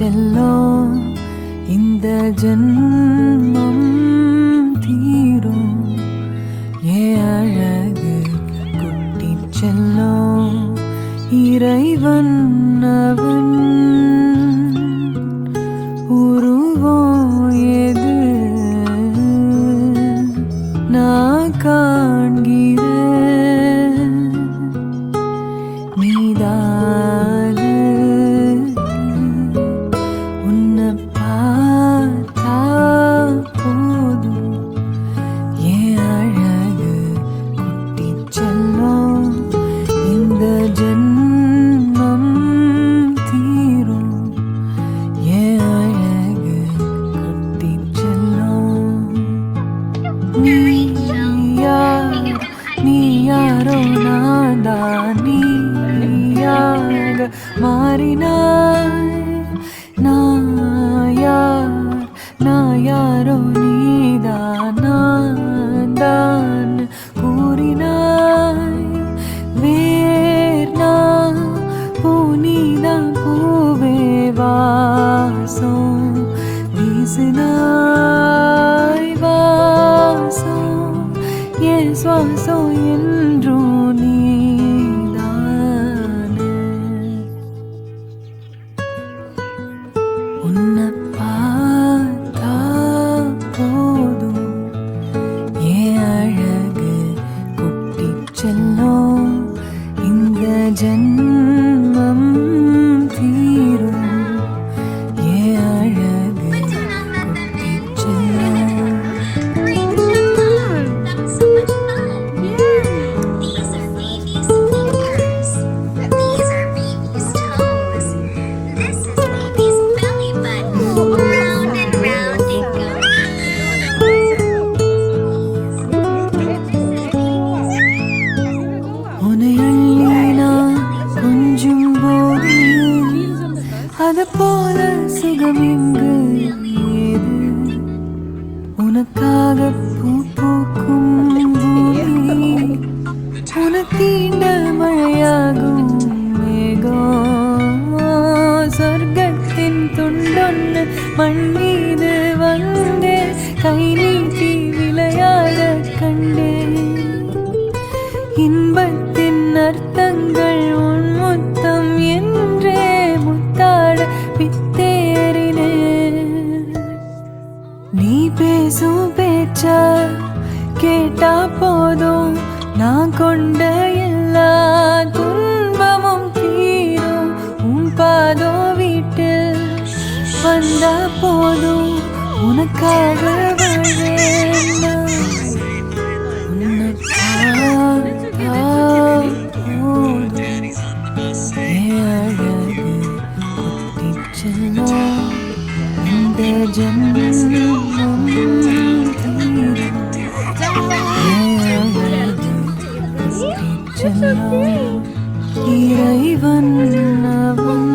செல்லும் இந்த ஜன்மம் தீரும் ஏன் அழகு குட்டி செல்லும் இறைவன் அவன் உருவம் எது நான் காண்கிறேன் நீதானு உன்னை பார்த்தா போதும் ஏன் அழகு குட்டி செல்லும் இந்த ஜன்மம் தீரும் ஏன் அழகு குட்டி செல்லும் நீ யாரோ நான்தான் நீயாக மாறினாய் நான் யாரோ நீதான் நான் கூறினாய் வேர் நான் பூனிதான் பூவே வாசம் வீசினாய் வாசம் என் சுவாசம் என்றும் நீதானே உன்னை பார்த்தா போதும் ஏன் அழகு குட்டி செல்லும் இந்த ஜன்மம் தீரும் ஏன் அழகு குட்டி செல்லும் உன்னை அள்ளி நான் கொஞ்சும் போது அது போல சுகம் இங்கு ஏது உனக்காக பூ பூக்கும் பூமி உனத்தீண்ட மழையாகும் மேகம் சொர்க்கத்தின் துண்டொன்று மண் மீது வந்தே கை நீட்டி விளையாட கண்டேன் இன்பத்தின் அர்த்தங்கள் உன் முத்தம் என்றே முத்தாட பித்தேறினேன் நீ பேசும் பேச்ச கேட்டா போதும் நான் கொண்ட எல்லா துன்பமும் தீரும் உன் பாதோ வீட்டில் வந்தா போதும் உனக்காக வாழ்வேன் உன்னை ஜன்மம் இறைவன் அவன்